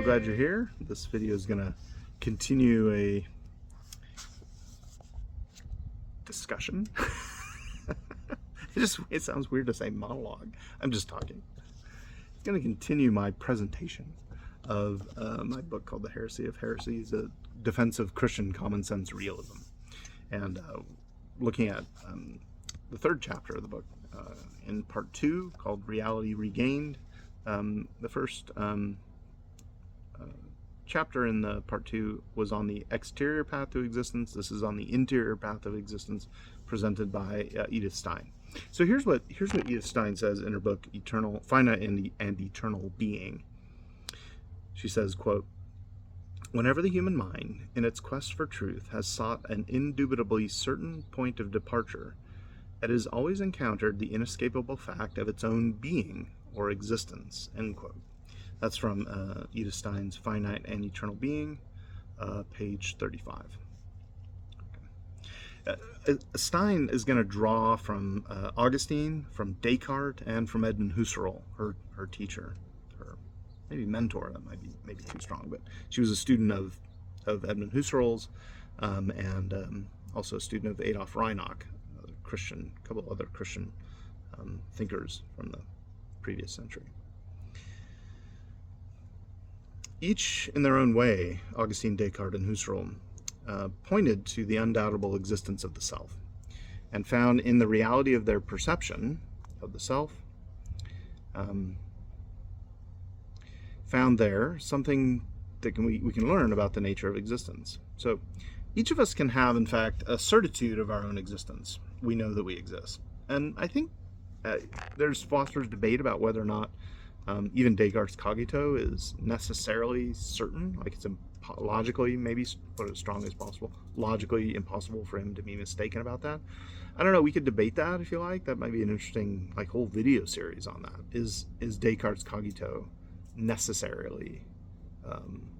so glad you're here. This video is going to continue a discussion. It sounds weird to say monologue. I'm just talking. I'm going to continue my presentation of my book called The Heresy of Heresies, a defense of Christian common sense realism. And looking at the third chapter of the book in part 2 called Reality Regained. The first chapter in the part 2 was on the exterior path to existence. This is on the interior path of existence, presented by Edith Stein. So here's what Edith Stein says in her book Finite and Eternal Being. She says, quote, "Whenever the human mind, in its quest for truth, has sought an indubitably certain point of departure, it has always encountered the inescapable fact of its own being or existence," end quote. That's from Edith Stein's Finite and Eternal Being, page 35. Stein is going to draw from Augustine, from Descartes, and from Edmund Husserl, her teacher, her maybe mentor. That might be maybe too strong, but she was a student of Edmund Husserl's, and also a student of Adolf Reinach, a couple other Christian thinkers from the previous century. Each in their own way, Augustine, Descartes, and Husserl pointed to the undoubtable existence of the self, and found in the reality of their perception of the self, found there something that we can learn about the nature of existence. So each of us can have, in fact, a certitude of our own existence. We know that we exist. And I think there's philosopher's debate about whether or not even Descartes' cogito is necessarily certain, like it's logically, maybe put it as strong as possible, logically impossible for him to be mistaken about that. I don't know, we could debate that if you like. That might be an interesting whole video series on that. Is Descartes' cogito necessarily,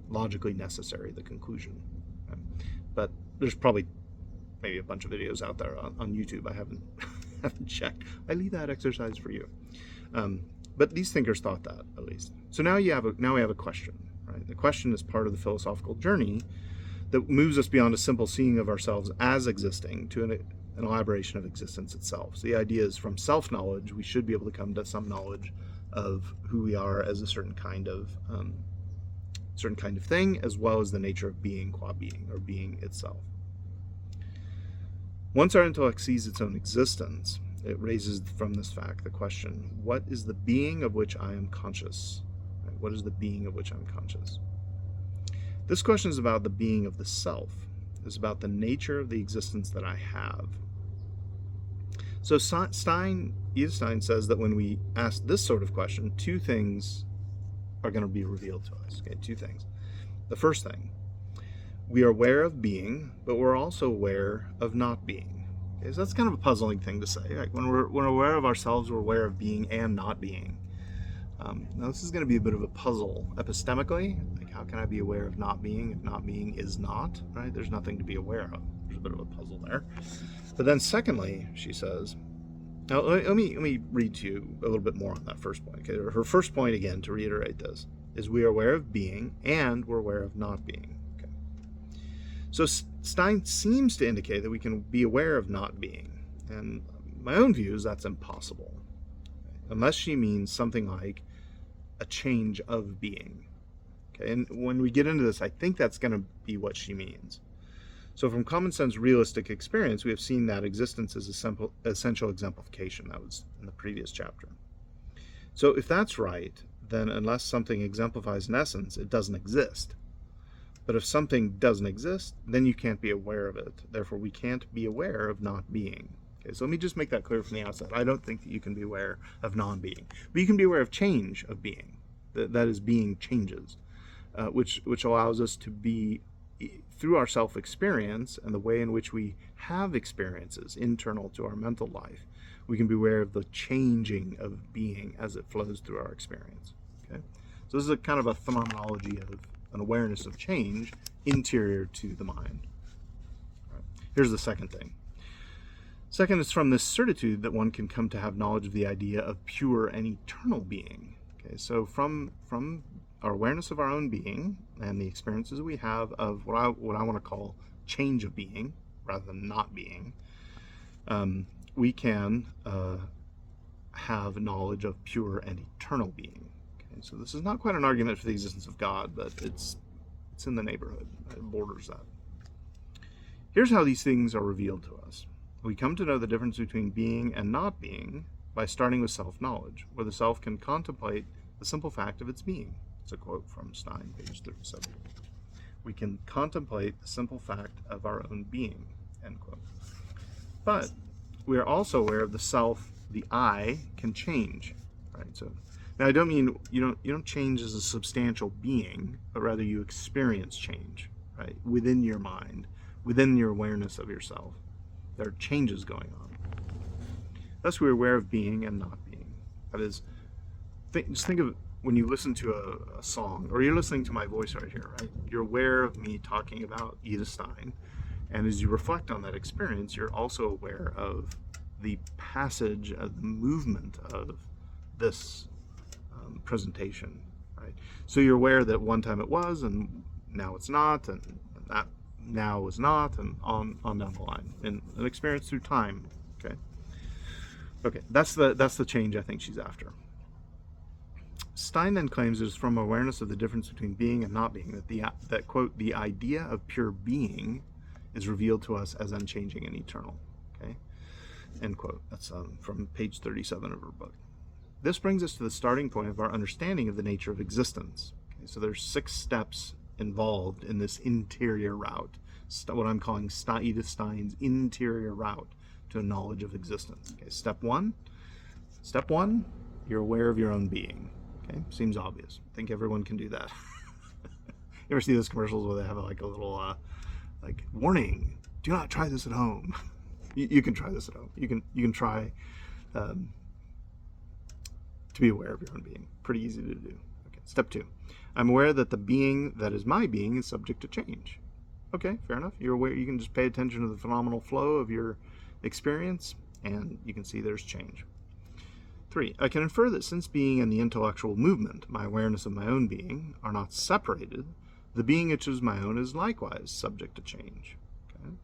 logically necessary, the conclusion? But there's probably maybe a bunch of videos out there on YouTube. I haven't checked. I leave that exercise for you. But these thinkers thought that, at least. So now we have a question, right? The question is part of the philosophical journey that moves us beyond a simple seeing of ourselves as existing to an elaboration of existence itself. So the idea is, from self-knowledge, we should be able to come to some knowledge of who we are as a certain kind of thing, as well as the nature of being qua being, or being itself. Once our intellect sees its own existence, it raises from this fact the question, what is the being of which I am conscious? Right? What is the being of which I'm conscious? This question is about the being of the self. It's about the nature of the existence that I have. So Edith Stein says that when we ask this sort of question, two things are going to be revealed to us. Okay, two things. The first thing, we are aware of being, but we're also aware of not being. Okay, so that's kind of a puzzling thing to say. Like when we're aware of ourselves, we're aware of being and not being. Now this is going to be a bit of a puzzle epistemically. Like, how can I be aware of not being if not being is not? Right? There's nothing to be aware of. There's a bit of a puzzle there. But then secondly, she says, now let me read to you a little bit more on that first point. Okay? Her first point, again, to reiterate this, is we are aware of being and we're aware of not being. Okay? So Stein seems to indicate that we can be aware of not being. And my own view is that's impossible, unless she means something like a change of being. Okay? And when we get into this, I think that's going to be what she means. So from common sense realistic experience, we have seen that existence is a essential exemplification. That was in the previous chapter. So if that's right, then unless something exemplifies an essence, it doesn't exist. But if something doesn't exist, then you can't be aware of it. Therefore, we can't be aware of not being. Okay, so let me just make that clear from the outset. I don't think that you can be aware of non-being. But you can be aware of change of being. That is, being changes, which allows us to be, through our self-experience and the way in which we have experiences internal to our mental life, we can be aware of the changing of being as it flows through our experience. Okay? So this is a kind of a phenomenology of an awareness of change interior to the mind. Right. Here's the second thing. Second is from this certitude that one can come to have knowledge of the idea of pure and eternal being. Okay, so from our awareness of our own being and the experiences we have of what I want to call change of being rather than not being, we can have knowledge of pure and eternal being. Okay, so this is not quite an argument for the existence of God, but it's in the neighborhood. It borders that. Here's how these things are revealed to us. We come to know the difference between being and not being by starting with self-knowledge, where the self can contemplate the simple fact of its being. It's a quote from Stein, page 37. We can contemplate the simple fact of our own being, end quote. But we are also aware of the self, the I, can change, right? So now I don't mean you don't change as a substantial being, but rather you experience change, right? Within your mind, within your awareness of yourself. There are changes going on. Thus, we're aware of being and not being. That is, just think of when you listen to a song, or you're listening to my voice right here, right? You're aware of me talking about Edith Stein, and as you reflect on that experience, you're also aware of the passage of the movement of this presentation, right? So you're aware that one time it was, and now it's not, and that now is not, and on down the line, in an experience through time. Okay, that's the change I think she's after. Stein then claims it is from awareness of the difference between being and not being that quote, the idea of pure being is revealed to us as unchanging and eternal. Okay, end quote. That's from page 37 of her book. This brings us to the starting point of our understanding of the nature of existence. Okay, so there's 6 steps involved in this interior route, what I'm calling Edith Stein's interior route to a knowledge of existence. Okay, step one, you're aware of your own being. Okay, seems obvious. I think everyone can do that. You ever see those commercials where they have like a little like warning, do not try this at home. You can try this at home. You can try to be aware of your own being. Pretty easy to do. Okay, step 2, I'm aware that the being that is my being is subject to change. Okay, fair enough. You're aware. You can just pay attention to the phenomenal flow of your experience, and you can see there's change. 3, I can infer that since being and the intellectual movement, my awareness of my own being, are not separated, the being which is my own is likewise subject to change. Okay.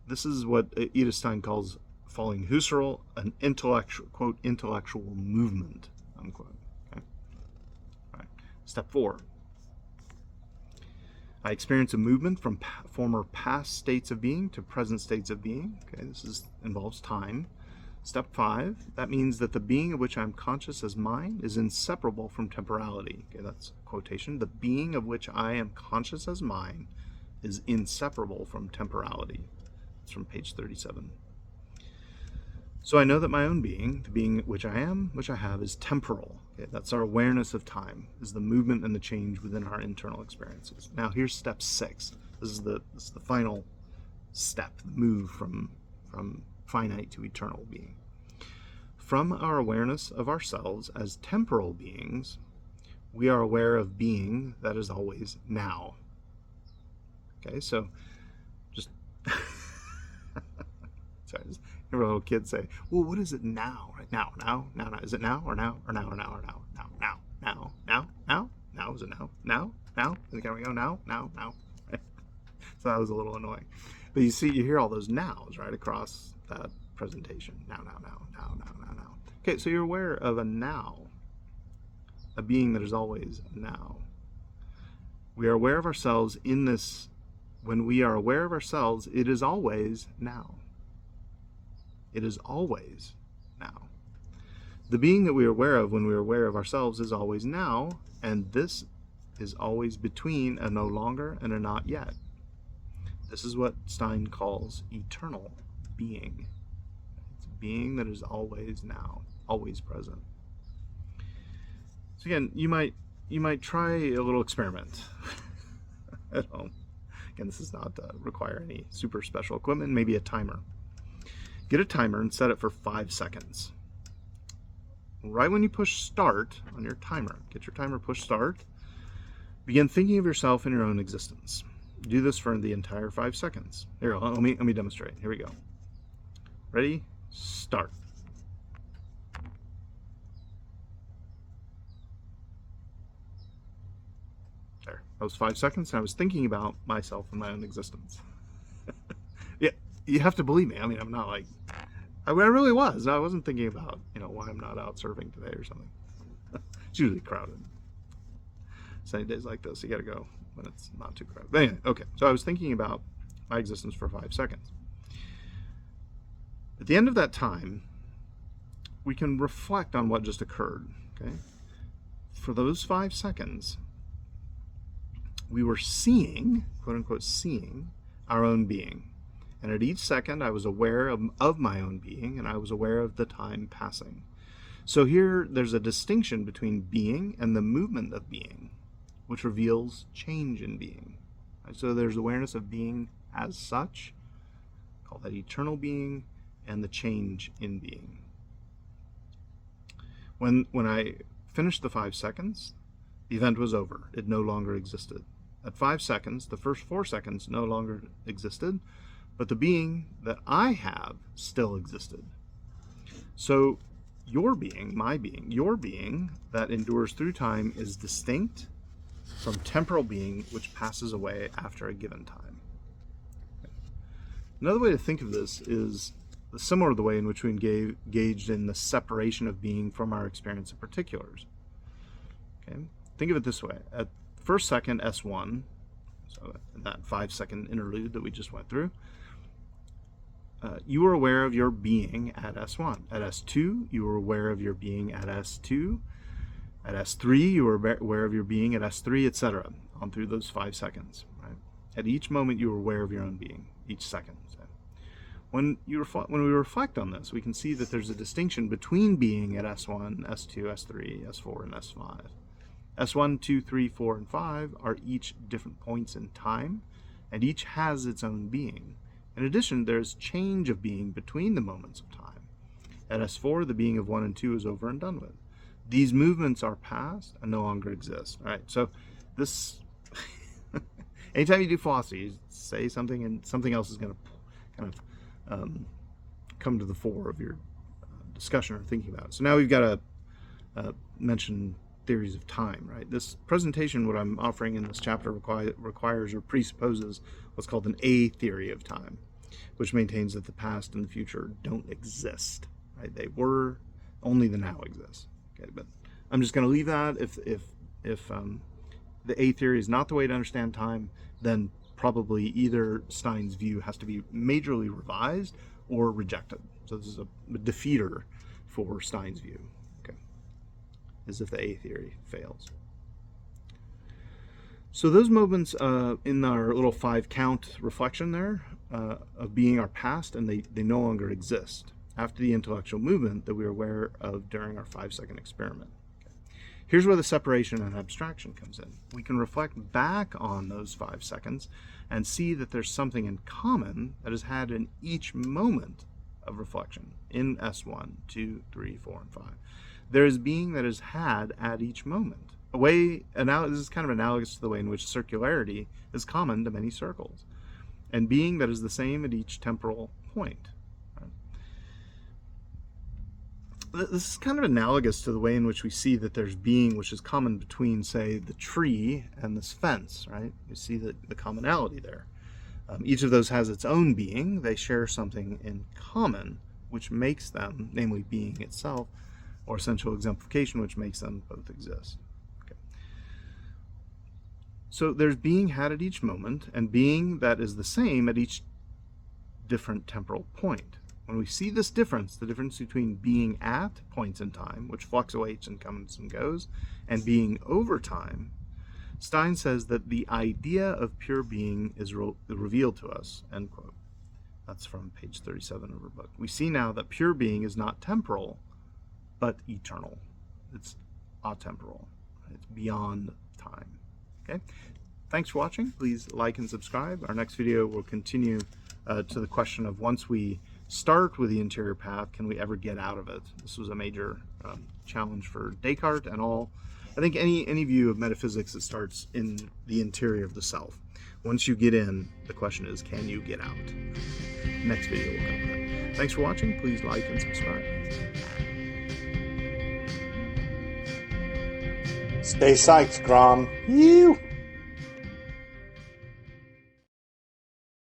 This is what Edith Stein calls, following Husserl, an intellectual, quote, intellectual movement, unquote. Okay. All right. Step 4, I experience a movement from former past states of being to present states of being. Okay, this involves time. Step 5, that means that the being of which I'm conscious as mine is inseparable from temporality. Okay, that's a quotation. The being of which I am conscious as mine is inseparable from temporality. It's from page 37. So I know that my own being, the being which I am, which I have, is temporal. Okay, that's our awareness of time, is the movement and the change within our internal experiences. Now here's step 6. This is the final step, the move from finite to eternal being. From our awareness of ourselves as temporal beings, we are aware of being that is always now. Okay, so just sorry, just hear a little kid say, well, what is it now? Right now, is it now or now or now or now or now? Now, is it now? Is it going to go now? Right? So that was a little annoying. But you hear all those nows right across that presentation. Now. Okay, so you're aware of a now, a being that is always now. We are aware of ourselves in this. When we are aware of ourselves, it is always now. It is always now. The being that we are aware of when we are aware of ourselves is always now, and this is always between a no longer and a not yet. This is what Stein calls eternal being. It's a being that is always now, always present. So again, you might try a little experiment at home. Again, this does not require any super special equipment, maybe a timer. Get a timer and set it for 5 seconds. Right when you push start on your timer, get your timer, push start, begin thinking of yourself in your own existence. Do this for the entire 5 seconds. Here, let me demonstrate. Here we go. Ready? Start. was 5 seconds, and I was thinking about myself and my own existence. Yeah, you have to believe me. I mean, I'm not like, I really was. I wasn't thinking about, why I'm not out surfing today or something. It's usually crowded. Sunny days like this, you got to go when it's not too crowded. But anyway, okay. So I was thinking about my existence for 5 seconds. At the end of that time, we can reflect on what just occurred, okay? For those 5 seconds, we were seeing, quote unquote, seeing our own being. And at each second, I was aware of my own being, and I was aware of the time passing. So here, there's a distinction between being and the movement of being, which reveals change in being. Right? So there's awareness of being as such, call that eternal being, and the change in being. When I finished the 5 seconds, the event was over. It no longer existed. At 5 seconds, the first 4 seconds no longer existed, but the being that I have still existed. So your being, my being, your being that endures through time is distinct from temporal being, which passes away after a given time. Another way to think of this is similar to the way in which we engaged in the separation of being from our experience of particulars. Okay? Think of it this way. At first second, S1, so that 5 second interlude that we just went through, you were aware of your being at S1. At S2, you were aware of your being at S2. At S3, you were aware of your being at S3, etc. On through those 5 seconds. Right? At each moment, you were aware of your own being, each second. So when we reflect on this, we can see that there's a distinction between being at S1, S2, S3, S4, and S5. S1, 2, 3, 4, and 5 are each different points in time, and each has its own being. In addition, there's change of being between the moments of time. At S4, the being of 1 and 2 is over and done with. These movements are past and no longer exist. All right, so this, anytime you do philosophy, you say something and something else is going to kind of come to the fore of your discussion or thinking about it. So now we've got to mention theories of time, right? This presentation, what I'm offering in this chapter, requires or presupposes what's called an A theory of time, which maintains that the past and the future don't exist, right? They were, only the now exists. Okay, but I'm just going to leave that. If the A theory is not the way to understand time, then probably either Stein's view has to be majorly revised or rejected. So this is a defeater for Stein's view. As if the A theory fails. So those moments in our little 5 count reflection there of being our past, and they no longer exist after the intellectual movement that we are aware of during our 5 second experiment. Okay. Here's where the separation and abstraction comes in. We can reflect back on those 5 seconds and see that there's something in common that is had in each moment of reflection in S1, 2, 3, 4, and 5. There is being that is had at each moment. This is kind of analogous to the way in which circularity is common to many circles, and being that is the same at each temporal point. Right? This is kind of analogous to the way in which we see that there's being which is common between, say, the tree and this fence, right? You see the commonality there. Each of those has its own being. They share something in common, which makes them, namely being itself, or essential exemplification, which makes them both exist. Okay. So there's being had at each moment, and being that is the same at each different temporal point. When we see this difference, the difference between being at points in time, which fluctuates and comes and goes, and being over time, Stein says that the idea of pure being is revealed to us, end quote. That's from page 37 of her book. We see now that pure being is not temporal, but eternal. It's atemporal. It's beyond time. Okay. Thanks for watching. Please like and subscribe. Our next video will continue to the question of, once we start with the interior path, can we ever get out of it? This was a major challenge for Descartes and all. I think any view of metaphysics that starts in the interior of the self. Once you get in, the question is, can you get out? Next video will cover that. Thanks for watching. Please like and subscribe. Stay psyched, Grom. You.